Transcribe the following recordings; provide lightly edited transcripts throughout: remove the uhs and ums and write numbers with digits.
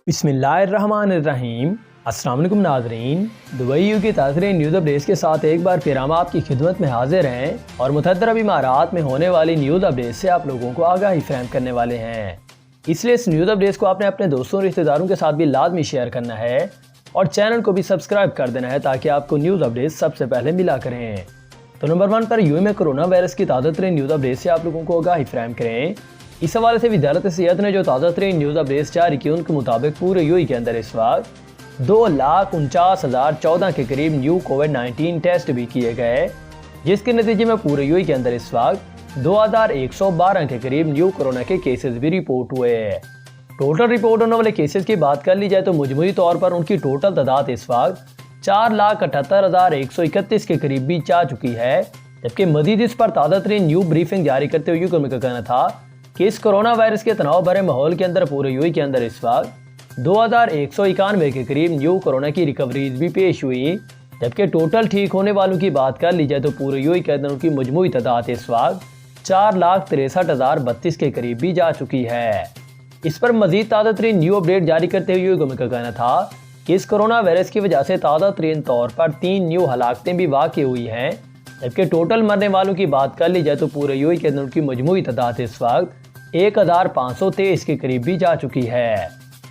بسم اللہ الرحمن الرحیم۔ السلام علیکم ناظرین، دبئی یو کی تازہ نیوز اپڈیٹس کے ساتھ ایک بار پھر ہم آپ کی خدمت میں حاضر ہیں اور متعدد امارات میں ہونے والی نیوز اپڈیٹ سے آپ لوگوں کو آگاہی فراہم کرنے والے ہیں۔ اس لیے اس نیوز اپڈیٹس کو آپ نے اپنے دوستوں اور رشتہ داروں کے ساتھ بھی لازمی شیئر کرنا ہے اور چینل کو بھی سبسکرائب کر دینا ہے تاکہ آپ کو نیوز اپڈیٹس سب سے پہلے ملا کریں۔ تو نمبر 1 پر یو میں کرونا وائرس کی تازہ ترین نیوز اپڈیٹ سے آپ لوگوں کو آگاہی فراہم کریں۔ اس حوالے سے وزارت صحت نے جو تازہ ترین نیوز اپڈیٹس جاری کی ان کے مطابق پورے یو کے اندر اس وقت 2,49,014 کے قریب نیو کووڈ-19 ٹیسٹ بھی کیے گئے، جس کے نتیجے میں پورے یو کے اندر اس وقت 2,112 کے قریب نیو کورونا کے کیسز بھی رپورٹ ہوئے۔ ٹوٹل رپورٹ ہونے والے کیسز کی بات کر لی جائے تو مجموعی طور پر ان کی ٹوٹل تعداد اس وقت 4,78,131 کے قریب بھی جا چکی ہے، جبکہ مزید اس پر تازہ ترین نیو بریفنگ جاری کرتے ہوئے یو کا کہنا تھا کہ اس کرونا وائرس کے تناؤ بھرے ماحول کے اندر پورے یو کے اندر اس وقت 2,191 کے قریب نیو کورونا کی ریکوریز بھی پیش ہوئی، جبکہ ٹوٹل ٹھیک ہونے والوں کی بات کر لی جائے تو پورے یو کے اندر ان کی مجموعی تعداد اس وقت 4,63,032 کے قریب بھی جا چکی ہے۔ اس پر مزید تازہ ترین نیو اپڈیٹ جاری کرتے ہوئے یو کا کہنا تھا کہ اس کرونا وائرس کی وجہ سے تازہ ترین طور پر 3 نیو ہلاکتیں بھی واقع ہوئی ہیں، جبکہ ٹوٹل مرنے والوں کی بات کر لی جائے تو پورے یو کے اندر ان کی مجموعی تعداد اس وقت 1,523 کے قریب بھی جا چکی ہے۔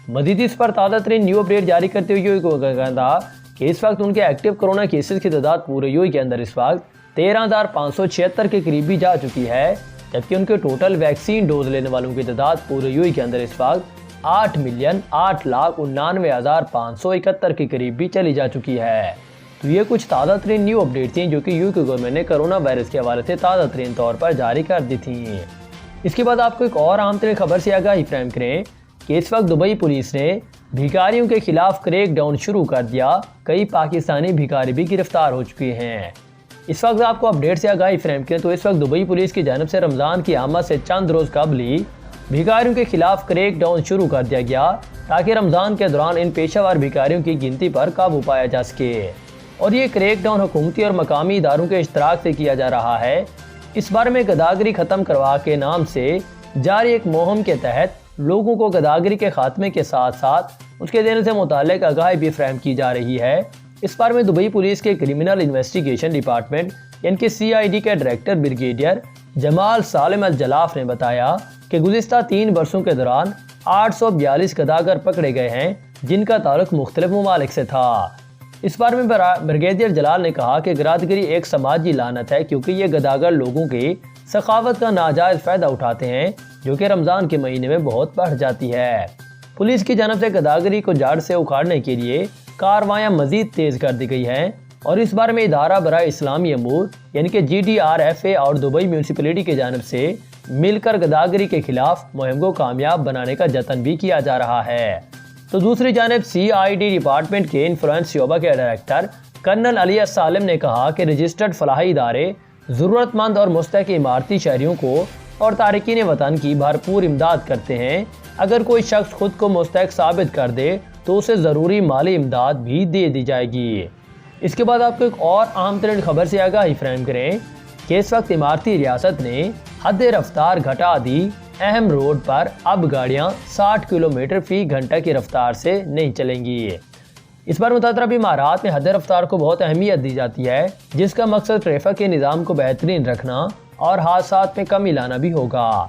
مزید اس پر تازہ ترین نیو اپڈیٹ جاری کرتے ہوئے یو کا کہنا تھا کہ اس وقت ان کے ایکٹیو کرونا کیسز کی تعداد پورے یو کے اندر اس وقت 13,576 کے قریب بھی جا چکی ہے، جبکہ ان کے ٹوٹل ویکسین ڈوز لینے والوں کی تعداد پورے یو کے اندر اس وقت 8,08,89,571 کے قریب بھی چلی جا چکی ہے۔ تو یہ کچھ تازہ ترین نیو اپڈیٹ تھیں جو کہ یو کے گورنمنٹ نے کرونا وائرس کے حوالے سے تازہ ترین طور پر جاری کر دی تھیں۔ اس کے بعد آپ کو ایک اور اہم ترین خبر سے آگاہی فراہم کریں کہ اس وقت دبئی پولیس نے بھکاریوں کے خلاف کریک ڈاؤن شروع کر دیا، کئی پاکستانی بھکاری بھی گرفتار ہو چکے ہیں۔ اس وقت آپ کو اپڈیٹ سے آگاہی فراہم کریں تو اس وقت دبئی پولیس کی جانب سے رمضان کی آمد سے چند روز قبل ہی بھکاریوں کے خلاف کریک ڈاؤن شروع کر دیا گیا تاکہ رمضان کے دوران ان پیشہ ور بھکاریوں کی گنتی پر قابو پایا جا سکے، اور یہ کریک ڈاؤن حکومتی اور مقامی اداروں کے اشتراک سے کیا جا رہا ہے۔ اس بارے میں گداگری ختم کروا کے نام سے جاری ایک مہم کے تحت لوگوں کو گداگری کے خاتمے کے ساتھ ساتھ اس کے دینے سے متعلق آگاہی بھی فراہم کی جا رہی ہے۔ اس بارے میں دبئی پولیس کے کرمنل انویسٹیگیشن ڈپارٹمنٹ یعنی کہ CID کے ڈائریکٹر بریگیڈیئر جمال سالم الجلاف نے بتایا کہ گزشتہ 3 برسوں کے دوران 842 گداگر پکڑے گئے ہیں، جن کا تعلق مختلف ممالک سے تھا۔ اس بارے میں بریگیڈیئر جلال نے کہا کہ گداگری ایک سماجی لعنت ہے کیونکہ یہ گداگر لوگوں کی سخاوت کا ناجائز فائدہ اٹھاتے ہیں جو کہ رمضان کے مہینے میں بہت بڑھ جاتی ہے۔ پولیس کی جانب سے گداگری کو جڑ سے اکھاڑنے کے لیے کارروائیاں مزید تیز کر دی گئی ہیں، اور اس بارے میں ادارہ برائے اسلامی امور یعنی کہ GDRFA اور دبئی میونسپلٹی کی جانب سے مل کر گداگری کے خلاف مہم کو کامیاب بنانے کا جتن بھی کیا جا رہا ہے۔ تو دوسری جانب CID ڈپارٹمنٹ کے انفلوئنس شعبہ کے ڈائریکٹر کرنل علی سالم نے کہا کہ رجسٹرڈ فلاحی ادارے ضرورت مند اور مستحق عمارتی شہریوں کو اور تارکین وطن کی بھرپور امداد کرتے ہیں۔ اگر کوئی شخص خود کو مستحق ثابت کر دے تو اسے ضروری مالی امداد بھی دے دی جائے گی۔ اس کے بعد آپ کو ایک اور اہم ترین خبر سے آگاہی فراہم کریں کہ اس وقت امارتی ریاست نے حد رفتار گھٹا دی، اہم روڈ پر اب گاڑیاں 60 کلومیٹر فی گھنٹہ کی رفتار سے نہیں چلیں گی۔ اس بار متعدد امارات میں حد رفتار کو بہت اہمیت دی جاتی ہے، جس کا مقصد ٹریفک کے نظام کو بہترین رکھنا اور حادثات میں کمی لانا بھی ہوگا۔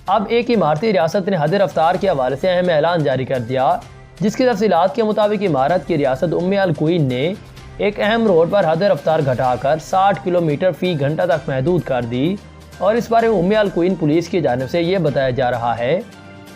اب ایک امارتی ریاست نے حد رفتار کے حوالے سے اہم اعلان جاری کر دیا، جس کی تفصیلات کے مطابق امارت کی ریاست القوین نے ایک اہم روڈ پر حد رفتار گھٹا کر 60 کلومیٹر فی گھنٹہ تک محدود کر دی، اور اس بارے میں القوین پولیس کی جانب سے یہ بتایا جا رہا ہے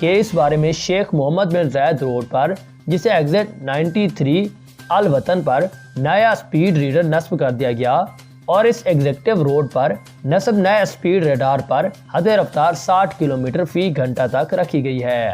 کہ اس بارے میں شیخ محمد بن زید روڈ پر جسے ایگزٹ 93 الوطن پر نیا سپیڈ ریڈر نصب کر دیا گیا، اور اس ایگزیکٹو روڈ پر نصب نئے سپیڈ ریڈار پر حد رفتار 60 کلومیٹر فی گھنٹہ تک رکھی گئی ہے۔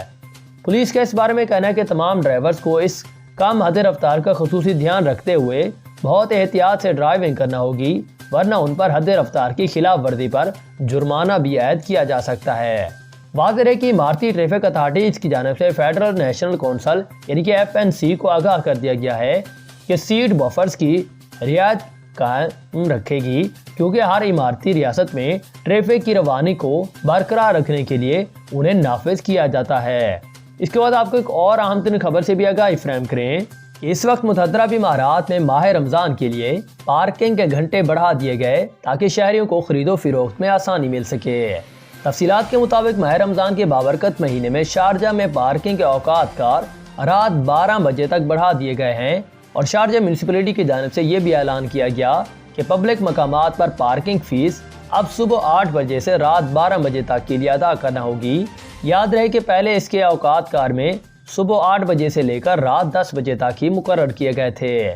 پولیس کا اس بارے میں کہنا ہے کہ تمام ڈرائیورز کو اس کم حد رفتار کا خصوصی دھیان رکھتے ہوئے بہت احتیاط سے ڈرائیونگ کرنا ہوگی، ورنہ ان پر حد رفتار کی خلاف ورزی پر جرمانہ بھی عائد کیا جا سکتا ہے۔ واضح ہے کہ امارتی ٹریفک اتھارٹیز کی جانب سے فیڈرل نیشنل کونسل یعنی کہ FNC کو آگاہ کر دیا گیا ہے کہ سیٹ بفرز کی رعایت قائم رکھے گی، کیونکہ ہر امارتی ریاست میں ٹریفک کی روانی کو برقرار رکھنے کے لیے انہیں نافذ کیا جاتا ہے۔ اس کے بعد آپ کو ایک اور اہم ترین خبر سے بھی آگاہی فراہم کریں کہ اس وقت متحدہ امارات میں ماہ رمضان کے لیے پارکنگ کے گھنٹے بڑھا دیے گئے تاکہ شہریوں کو خرید و فروخت میں آسانی مل سکے۔ تفصیلات کے مطابق ماہ رمضان کے بابرکت مہینے میں شارجہ میں پارکنگ کے اوقات کار رات 12 بجے تک بڑھا دیے گئے ہیں، اور شارجہ میونسپلٹی کی جانب سے یہ بھی اعلان کیا گیا کہ پبلک مقامات پر پارکنگ فیس اب صبح 8 بجے سے رات 12 بجے تک کے لیے ادا کرنا ہوگی۔ یاد رہے کہ پہلے اس کے اوقات کار میں صبح 8 بجے سے لے کر رات 10 بجے تک ہی مقرر کیے گئے تھے۔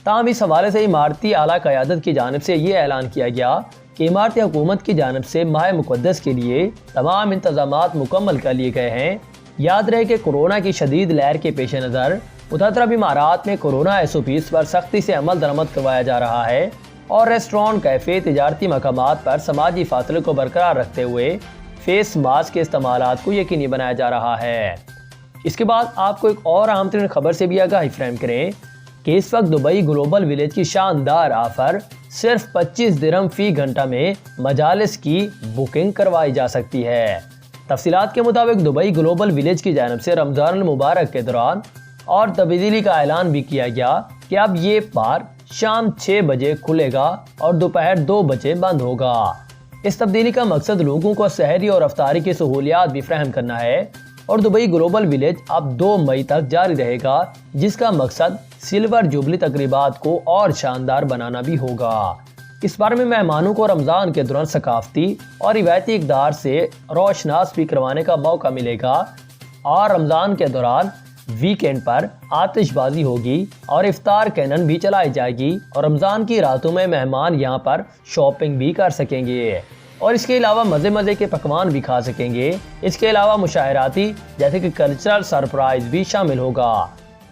تاہم اس حوالے سے عمارتی اعلیٰ قیادت کی جانب سے یہ اعلان کیا گیا کہ عمارتی حکومت کی جانب سے ماہ مقدس کے لیے تمام انتظامات مکمل کر لیے گئے ہیں۔ یاد رہے کہ کورونا کی شدید لہر کے پیش نظر متحدہ امارات میں کورونا SOPs پر سختی سے عمل درآمد کروایا جا رہا ہے، اور ریسٹورانٹ، کیفے، تجارتی مقامات پر سماجی فاصلے کو برقرار رکھتے ہوئے فیس ماسک کے استعمالات کو یقینی بنایا جا رہا ہے۔ اس کے بعد آپ کو ایک اور اہم ترین خبر سے بھی آگاہی فراہم کریں کہ اس وقت دبئی گلوبل ولیج کی شاندار آفر صرف 25 درہم فی گھنٹہ میں مجالس کی بکنگ کروائی جا سکتی ہے۔ تفصیلات کے مطابق دبئی گلوبل ولیج کی جانب سے رمضان المبارک کے دوران اور تبدیلی کا اعلان بھی کیا گیا کہ اب یہ پارک شام 6 بجے کھلے گا اور دوپہر 2 بجے بند ہوگا۔ اس تبدیلی کا مقصد لوگوں کو سحری اور افطاری کی سہولیات بھی فراہم کرنا ہے، اور دبئی گلوبل ولیج اب 2 مئی تک جاری رہے گا، جس کا مقصد سلور جوبلی تقریبات کو اور شاندار بنانا بھی ہوگا۔ اس بارے میں مہمانوں کو رمضان کے دوران ثقافتی اور روایتی اقدار سے روشناس بھی کروانے کا موقع ملے گا، اور رمضان کے دوران ویکینڈ پر آتش بازی ہوگی اور افطار کینن بھی چلائی جائے گی، اور رمضان کی راتوں میں مہمان یہاں پر شاپنگ بھی کر سکیں گے، اور اس کے علاوہ مزے کے پکوان بھی کھا سکیں گے۔ اس کے علاوہ مشاعراتی جیسے کہ کلچرل سرپرائز بھی شامل ہوگا۔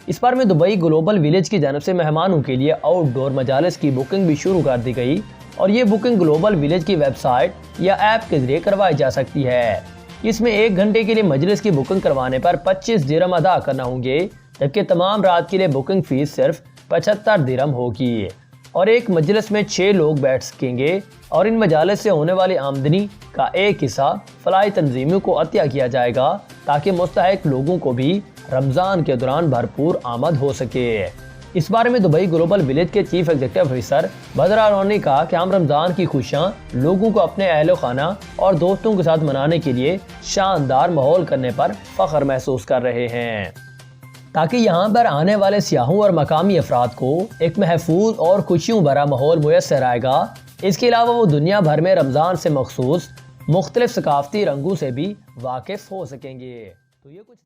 اس بار میں دبئی گلوبل ولیج کی جانب سے مہمانوں کے لیے آؤٹ ڈور مجالس کی بکنگ بھی شروع کر دی گئی، اور یہ بکنگ گلوبل ولیج کی ویب سائٹ یا ایپ کے ذریعے کروائی جا سکتی ہے۔ اس میں 1 گھنٹے کے لیے مجلس کی بکنگ کروانے پر 25 درہم ادا کرنا ہوں گے، جبکہ تمام رات کے لیے بکنگ فیس صرف 75 درہم ہوگی، اور ایک مجلس میں 6 لوگ بیٹھ سکیں گے، اور ان مجالس سے ہونے والی آمدنی کا ایک حصہ فلاحی تنظیموں کو عطیہ کیا جائے گا تاکہ مستحق لوگوں کو بھی رمضان کے دوران بھرپور آمد ہو سکے۔ اس بارے میں دبئی گلوبل ولیج کے چیف ایگزیکٹو آفیسر بدر ارون نے کہا کہ ہم رمضان کی خوشیاں لوگوں کو اپنے اہل و خانہ اور دوستوں کے ساتھ منانے کے لیے شاندار ماحول کرنے پر فخر محسوس کر رہے ہیں، تاکہ یہاں پر آنے والے سیاحوں اور مقامی افراد کو ایک محفوظ اور خوشیوں بھرا ماحول میسر آئے گا۔ اس کے علاوہ وہ دنیا بھر میں رمضان سے مخصوص مختلف ثقافتی رنگوں سے بھی واقف ہو سکیں گے۔ تو یہ کچھ